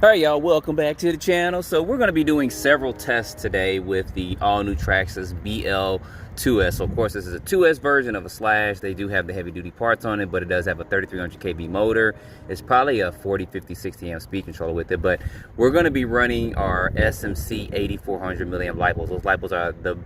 Alright y'all, welcome back to the channel. So we're going to be doing several tests today with the all-new Traxxas BL-2s. So of course this is a 2S version of a Slash. They do have the heavy-duty parts on it, but it does have a 3300 kV motor. It's probably a 40, 50, 60 amp speed controller with it, but we're going to be running our SMC 8400 milliamp Lipos. Those Lipos are the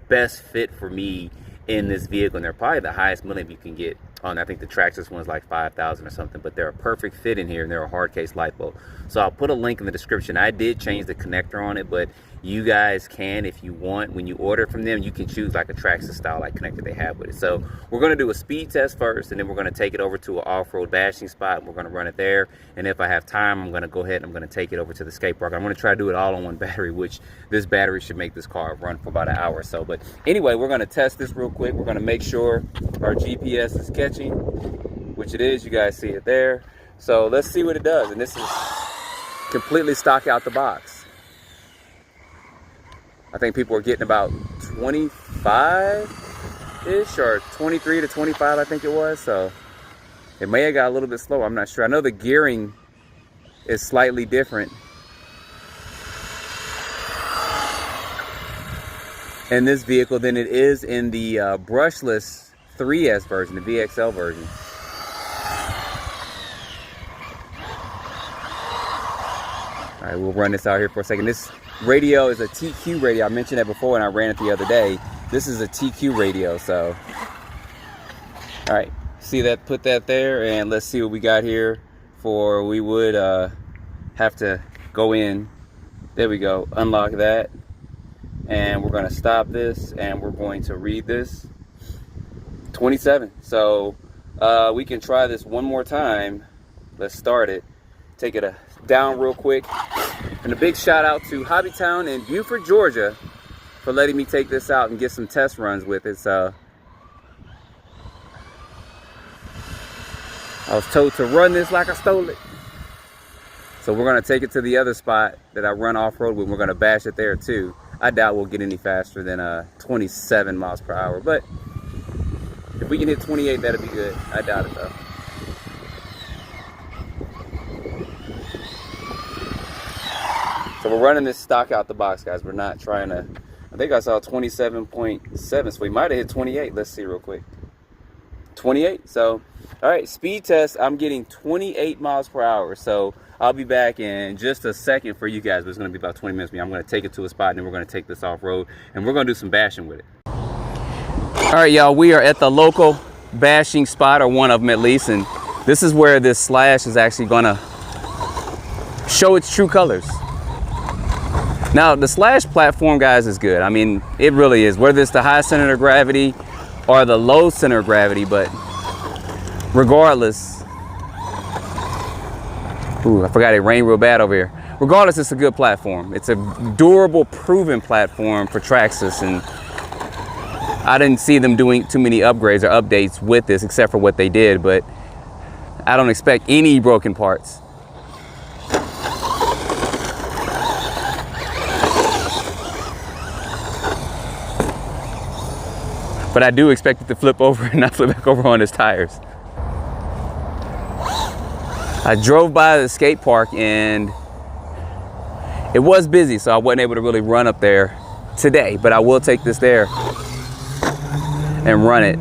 best fit for me in this vehicle, and they're probably the highest milliamp you can get on. I think the Traxxas one's like 5,000 or something, but they're a perfect fit in here, and they're a hard case lipo. So I'll put a link in the description. I did change the connector on it, but you guys can, if you want, when you order from them, you can choose like a Traxxas style like connector they have with it. So we're going to do a speed test first, and then we're going to take it over to an off-road bashing spot, and we're going to run it there. And if I have time, I'm going to go ahead and I'm going to take it over to the skate park. I'm going to try to do it all on one battery, which this battery should make this car run for about an hour or so. But anyway, we're going to test this real quick. We're going to make sure our GPS is catching, which it is. You guys see it there. So let's see what it does. And this is completely stock out the box. I think people are getting about 25-ish or 23 to 25, I think it was. So it may have got a little bit slower. I'm not sure. I know the gearing is slightly different in this vehicle than it is in the brushless 3S version, the VXL version. All right, we'll run this out here for a second. This radio is a TQ radio. I mentioned that before and I ran it the other day. This is a TQ radio, so. All right, see that, put that there, and let's see what we got here for, we would have to go in. There we go, unlock that. And we're gonna stop this and we're going to read this. 27, so we can try this one more time. Let's start it. Take it down real quick. And a big shout out to Hobbytown in Buford, Georgia for letting me take this out and get some test runs with it. I was told to run this like I stole it. So we're gonna take it to the other spot that I run off-road with. We're gonna bash it there too. I doubt we'll get any faster than 27 miles per hour, but if we can hit 28, that'd be good. I doubt it though. So we're running this stock out the box, guys. We're not trying to, I think I saw 27.7, so we might have hit 28. Let's see real quick. 28, so, all right, speed test, I'm getting 28 miles per hour. So I'll be back in just a second for you guys, but it's gonna be about 20 minutes. I'm gonna take it to a spot and then we're gonna take this off-road and we're gonna do some bashing with it. All right, y'all, we are at the local bashing spot, or one of them at least, and this is where this Slash is actually gonna show its true colors. Now, the Slash platform, guys, is good. I mean, it really is, whether it's the high center of gravity or the low center of gravity, but regardless, ooh, I forgot it rained real bad over here. Regardless, it's a good platform. It's a durable, proven platform for Traxxas, and I didn't see them doing too many upgrades or updates with this except for what they did, but I don't expect any broken parts. But I do expect it to flip over and not flip back over on its tires. I drove by the skate park and it was busy, so I wasn't able to really run up there today, but I will take this there and run it.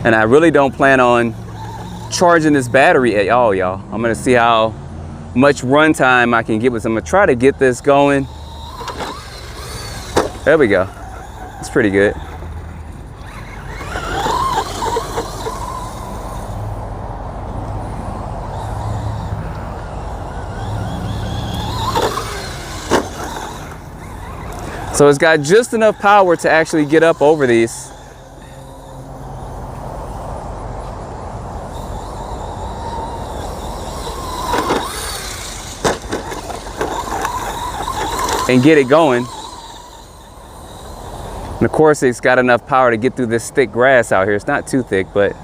And I really don't plan on charging this battery at all, y'all. I'm gonna see how much run time I can get with this. I'm gonna try to get this going. There we go. It's pretty good. So it's got just enough power to actually get up over these. And get it going. And of course, it's got enough power to get through this thick grass out here. It's not too thick, but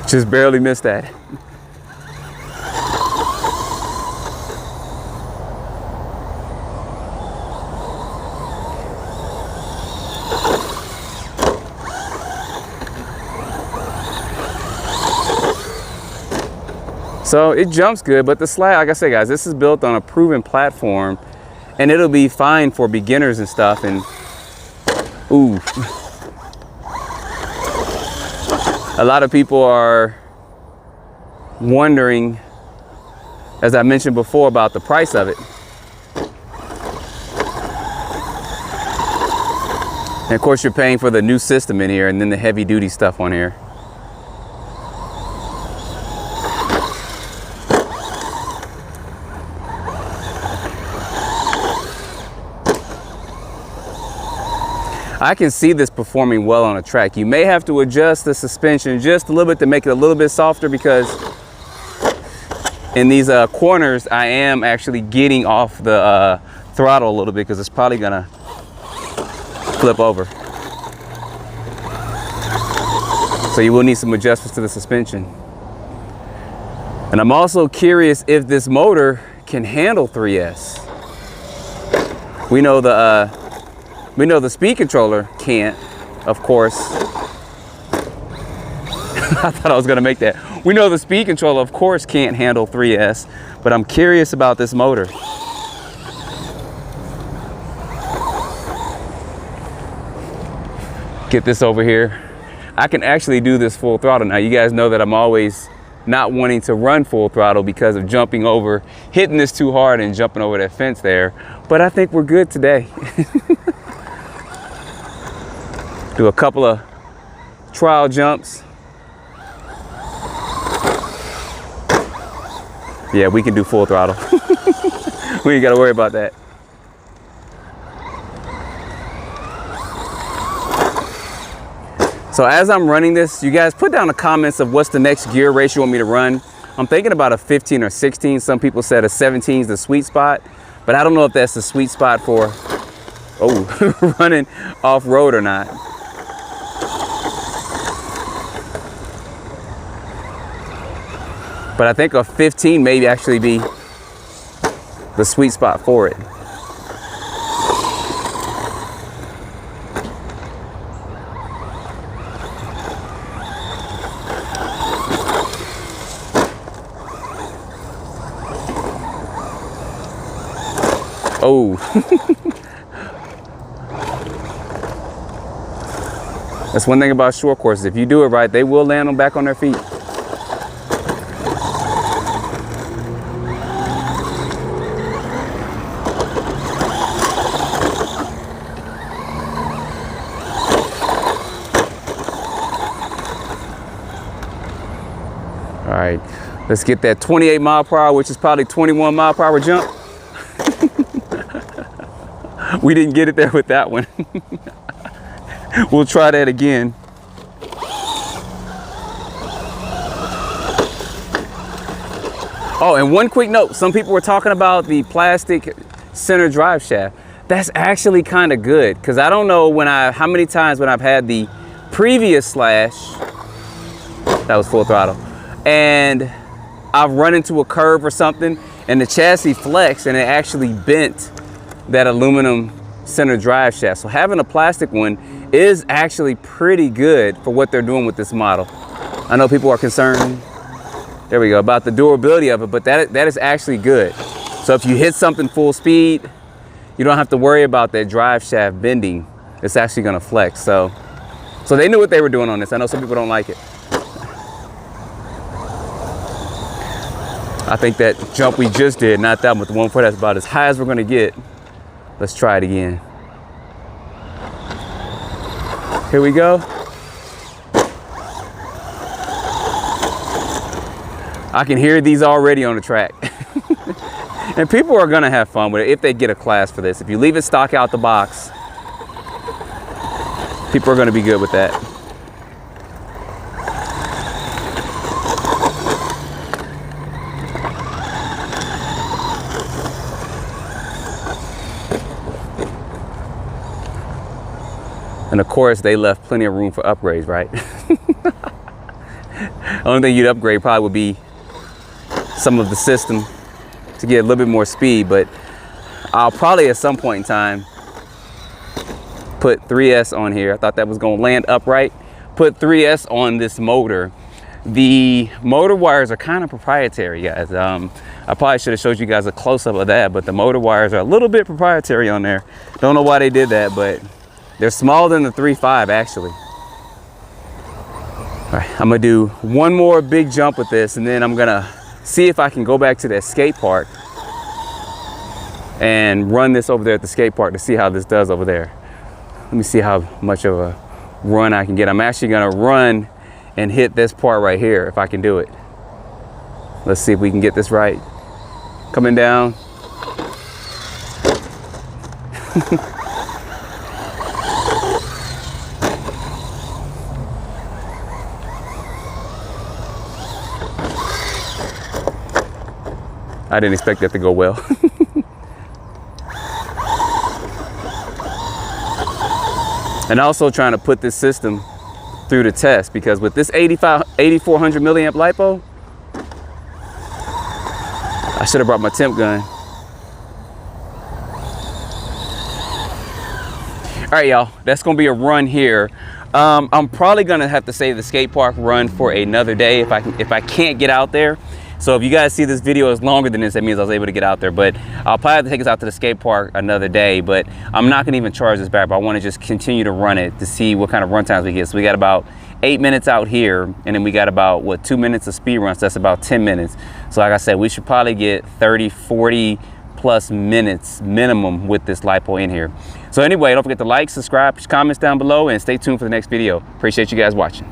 just barely missed that. So it jumps good, but the Slash, like I said, guys, this is built on a proven platform, and it'll be fine for beginners and stuff. And ooh, a lot of people are wondering, as I mentioned before, about the price of it. And of course, you're paying for the new system in here and then the heavy duty stuff on here. I can see this performing well on a track. You may have to adjust the suspension just a little bit to make it a little bit softer, because in these corners, I am actually getting off the throttle a little bit, because it's probably gonna flip over. So you will need some adjustments to the suspension. And I'm also curious if this motor can handle 3S. We know the speed controller can't, of course. I thought I was gonna make that. We know the speed controller, of course, can't handle 3S, but I'm curious about this motor. Get this over here. I can actually do this full throttle. Now, you guys know that I'm always not wanting to run full throttle because of jumping over, hitting this too hard and jumping over that fence there. But I think we're good today. Do a couple of trial jumps. Yeah, we can do full throttle. We ain't gotta worry about that. So as I'm running this, you guys put down the comments of what's the next gear ratio you want me to run. I'm thinking about a 15 or 16. Some people said a 17 is the sweet spot, but I don't know if that's the sweet spot for running off-road or not. But I think a 15 may actually be the sweet spot for it. Oh. That's one thing about short courses. If you do it right, they will land them back on their feet. All right, let's get that 28 mile per hour, which is probably 21 mile per hour jump. We didn't get it there with that one. We'll try that again. Oh, and one quick note. Some people were talking about the plastic center drive shaft. That's actually kind of good, because I don't know how many times when I've had the previous Slash, that was full throttle, and I've run into a curve or something and the chassis flexed and it actually bent that aluminum center drive shaft. So having a plastic one is actually pretty good for what they're doing with this model. I know people are concerned, there we go, about the durability of it, but that is actually good. So if you hit something full speed, you don't have to worry about that drive shaft bending. It's actually gonna flex. So they knew what they were doing on this. I know some people don't like it. I think that jump we just did, not that one, but the one before, that's about as high as we're gonna get. Let's try it again. Here we go. I can hear these already on the track. And people are gonna have fun with it if they get a class for this. If you leave it stock out the box, people are gonna be good with that. And of course, they left plenty of room for upgrades, right? The only thing you'd upgrade probably would be some of the system to get a little bit more speed, but I'll probably at some point in time put 3S on here. I thought that was gonna land upright. Put 3S on this motor The motor wires are kind of proprietary, guys. I probably should have showed you guys a close-up of that, but the motor wires are a little bit proprietary on there. Don't know why they did that, but they're smaller than the 3.5 actually. All right, I'm gonna do one more big jump with this, and then I'm gonna see if I can go back to that skate park and run this over there at the skate park to see how this does over there. Let me see how much of a run I can get. I'm actually gonna run and hit this part right here if I can do it. Let's see if we can get this right. Coming down. I didn't expect that to go well. And also trying to put this system through the test, because with this 8400 milliamp Lipo, I should have brought my temp gun. All right, y'all, that's gonna be a run here. I'm probably gonna have to save the skate park run for another day if I can't get out there. So if you guys see this video is longer than this, that means I was able to get out there. But I'll probably have to take us out to the skate park another day. But I'm not gonna even charge this back, but I wanna just continue to run it to see what kind of run times we get. So we got about 8 minutes out here, and then we got about, what, 2 minutes of speed runs. So that's about 10 minutes. So like I said, we should probably get 30, 40 plus minutes minimum with this Lipo in here. So anyway, don't forget to like, subscribe, comments down below, and stay tuned for the next video. Appreciate you guys watching.